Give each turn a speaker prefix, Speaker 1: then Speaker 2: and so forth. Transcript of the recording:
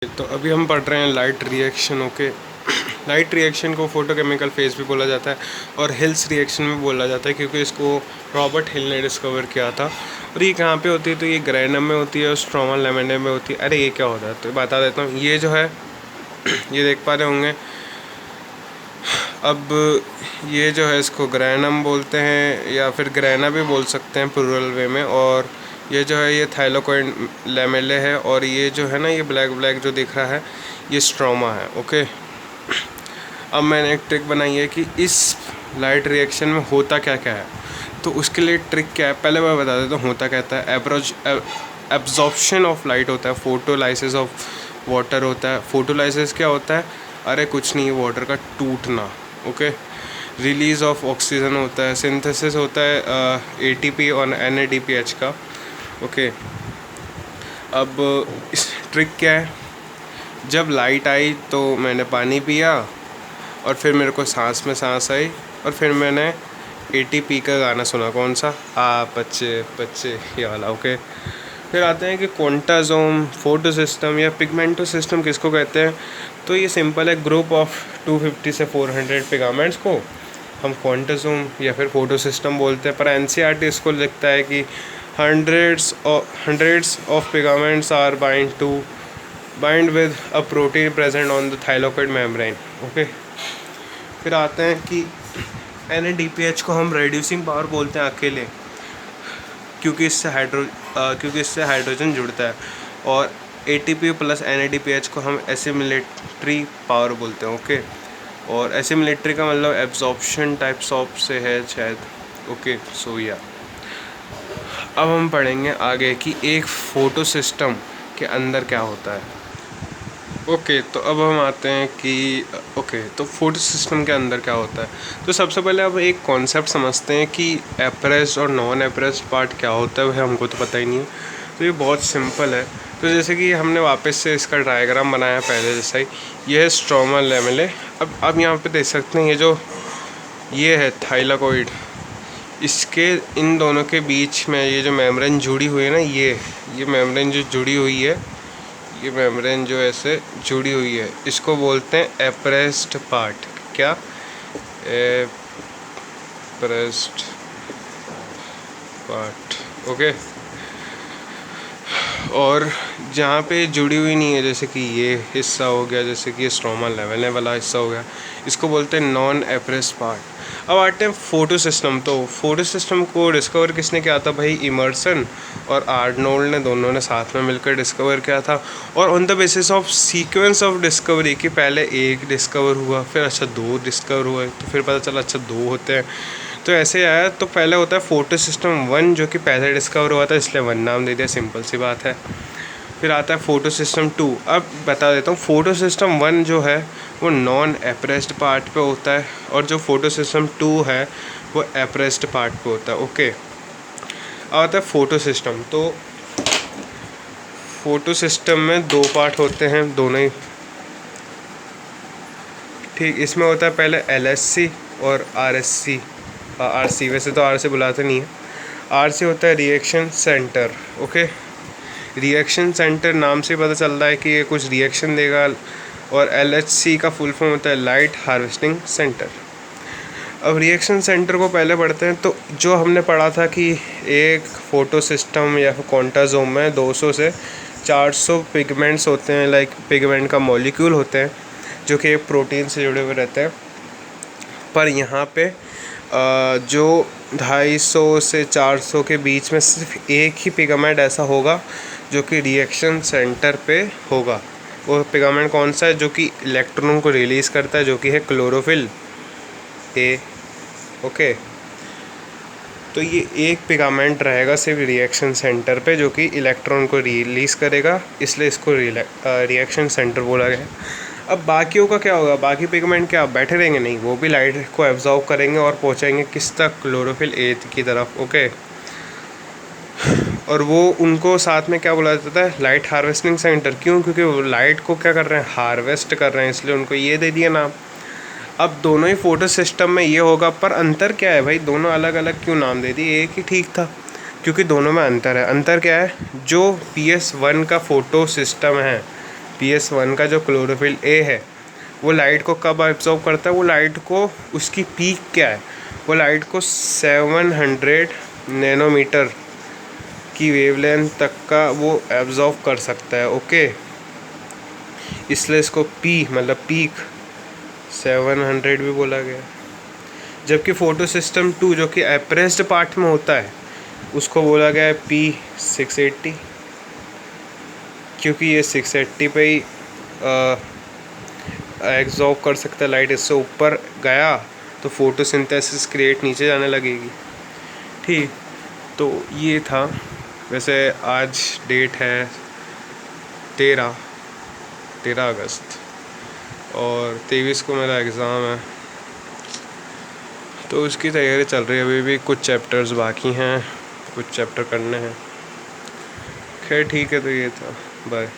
Speaker 1: तो अभी हम पढ़ रहे हैं light reaction. Okay, light reaction को फोटोकेमिकल फेज भी बोला जाता है और हिल्स रिएक्शन भी बोला जाता है, क्योंकि इसको रॉबर्ट हिल ने डिस्कवर किया था। और ये कहाँ पे होती है? तो ये ग्रैनम में होती है और स्ट्रोमा लेमिने में होती है। अरे ये क्या होता है, तो बता देता हूँ। ये जो है ये देख पा रहे होंगे। अब ये जो है इसको ग्रैनम बोलते हैं या फिर ग्रैना भी बोल सकते हैं प्लूरल वे में। और ये जो है ये थाइलोकॉइड लैमेले है और ये जो है ना ये ब्लैक ब्लैक जो दिख रहा है ये स्ट्रोमा है। ओके, अब मैंने एक ट्रिक बनाई है कि इस लाइट रिएक्शन में होता क्या क्या है। तो उसके लिए ट्रिक क्या है पहले मैं बता देता हूँ। होता कहता है एब्जॉर्प्शन ऑफ लाइट होता है, फोटोलाइसिस ऑफ वाटर होता है। फोटोलाइसिस क्या होता है? अरे कुछ नहीं, वाटर का टूटना। ओके, रिलीज ऑफ ऑक्सीजन होता है। सिंथेसिस होता है एटीपी और एनएडीपीएच का। ओके, अब इस ट्रिक क्या है? जब लाइट आई तो मैंने पानी पिया और फिर मेरे को सांस में सांस आई और फिर मैंने एटीपी का गाना सुना। कौन सा? बच्चे बच्चे, ये वाला। ओके, फिर आते हैं कि क्वांटासोम, फोटो सिस्टम या पिगमेंटो सिस्टम किसको कहते हैं? तो ये सिंपल है, ग्रुप ऑफ 250 से 400 पिगमेंट्स को हम क्वांटासोम या फिर फोटो सिस्टम बोलते हैं। पर एनसीईआरटी इसको लिखता है कि hundreds of pigments are bind with a protein present on the thylakoid membrane. Okay, फिर आते हैं कि NADPH को हम रेड्यूसिंग पावर बोलते हैं अकेले, क्योंकि इससे हाइड्रोजन जुड़ता है। और ATP प्लस NADPH को हम एसिमिलेटरी पावर बोलते हैं। ओके, और एसिमिलेटरी का मतलब एब्जॉर्प्शन टाइप्स ऑफ से है शायद। ओके, सो या अब हम पढ़ेंगे आगे कि एक फ़ोटो सिस्टम के अंदर क्या होता है। ओके, तो अब हम आते हैं कि तो फोटो सिस्टम के अंदर क्या होता है। तो सबसे पहले अब एक कॉन्सेप्ट समझते हैं कि एप्रेस्ड और नॉन एप्रेस्ड पार्ट क्या होता है। वह हमको तो पता ही नहीं है, तो ये बहुत सिंपल है। तो जैसे कि हमने वापस से इसका डायग्राम बनाया पहले जैसा ही, ये है स्ट्रोमा लेमेले। अब यहाँ पे देख सकते हैं ये है थाइलाकॉइड। इसके इन दोनों के बीच में ये जो मेम्ब्रेन जुड़ी हुई है ना, ये मेम्ब्रेन जो जुड़ी हुई है, ये मेम्ब्रेन जो ऐसे जुड़ी हुई है, इसको बोलते हैं एप्रेस्ड पार्ट। क्या? Appressed part. ओके, और जहाँ पे जुड़ी हुई नहीं है, जैसे कि ये हिस्सा हो गया, जैसे कि ये स्ट्रोमा लेवल वाला हिस्सा हो गया, इसको बोलते हैं नॉन एप्रेस्ड पार्ट। अब आते हैं फोटो सिस्टम। तो फोटो सिस्टम को डिस्कवर किसने किया था भाई? इमर्सन और आर्नोल्ड ने, दोनों ने साथ में मिलकर डिस्कवर किया था। और on the basis of sequence of discovery कि पहले एक डिस्कवर हुआ, फिर अच्छा 2 डिस्कवर हुए, तो फिर पता चला अच्छा 2 होते हैं, तो ऐसे आया। तो पहले होता है फोटो सिस्टम 1 जो कि पहले डिस्कवर हुआ था, इसलिए 1 नाम दे दिया, सिंपल सी बात है। फिर आता है फोटो सिस्टम 2। अब बता देता हूँ, फोटो सिस्टम 1 जो है वो नॉन एप्रेस्ड पार्ट पे होता है और जो फोटो सिस्टम 2 है वो एप्रेस्ड पार्ट पे होता है। ओके, अब आता है फोटो सिस्टम। तो फोटो सिस्टम में 2 पार्ट होते हैं, दोनों ही ठीक। इसमें होता है पहले LSC और RSC। RC, वैसे तो RC बुलाते नहीं है। RC होता है reaction centre. Okay, reaction centre नाम से पता चल रहा है कि ये कुछ रिएक्शन देगा। और LHC का फुल फॉर्म होता है लाइट हार्वेस्टिंग सेंटर। अब रिएक्शन सेंटर को पहले पढ़ते हैं। तो जो हमने पढ़ा था कि एक फोटो सिस्टम या फिर क्वांटासोम में 200 से 400 पिगमेंट्स होते हैं, लाइक पिगमेंट का मॉलिक्यूल होते हैं जो कि एक प्रोटीन से जुड़े हुए रहते हैं। पर यहाँ पे जो 250 से 400 के बीच में सिर्फ एक ही पिगमेंट ऐसा होगा जो कि रिएक्शन सेंटर पे होगा। वो पिगमेंट कौन सा है? जो कि इलेक्ट्रॉन को रिलीज़ करता है, जो कि है क्लोरोफिल ए। ओके, तो ये एक पिगमेंट रहेगा सिर्फ रिएक्शन सेंटर पे जो कि इलेक्ट्रॉन को रिलीज़ करेगा, इसलिए इसको रिएक्शन सेंटर बोला गया। अब बाकियों का क्या होगा? बाकी पिगमेंट क्या बैठे रहेंगे? नहीं, वो भी लाइट को एब्जॉर्ब करेंगे और पहुंचाएंगे किस तक? क्लोरोफिल ए की तरफ। ओके, और वो उनको साथ में क्या बोला जाता है? Light harvesting centre. क्यों? क्योंकि वो लाइट को क्या कर रहे हैं? हार्वेस्ट कर रहे हैं, इसलिए उनको ये दे दिया नाम। अब दोनों ही फोटो सिस्टम में ये होगा, पर अंतर क्या है भाई? दोनों अलग अलग क्यों नाम दे दिए? एक ही ठीक था, क्योंकि दोनों में अंतर है। अंतर क्या है? जो PS1 का फोटो सिस्टम है PS1 का जो क्लोरोफिल ए है वो लाइट को कब एब्जॉर्ब करता है, वो लाइट को, उसकी पीक क्या है, वो लाइट को 700 नैनोमीटर की वेवलेंथ तक का वो एब्जॉर्ब कर सकता है। ओके, इसलिए इसको पी मतलब पीक 700 भी बोला गया। जबकि फोटो सिस्टम 2 जो कि एप्रेस्ड पार्ट में होता है उसको बोला गया है P680, क्योंकि ये 680 पे ही एब्जॉर्ब कर सकता है लाइट। इससे ऊपर गया तो फोटोसिंथेसिस क्रिएट नीचे जाने लगेगी। ठीक, तो ये था। वैसे आज डेट है 13 अगस्त और 23 को मेरा एग्ज़ाम है, तो उसकी तैयारी चल रही है। अभी भी कुछ चैप्टर्स बाकी हैं, कुछ चैप्टर करने हैं। खैर ठीक है, तो ये था, बाय।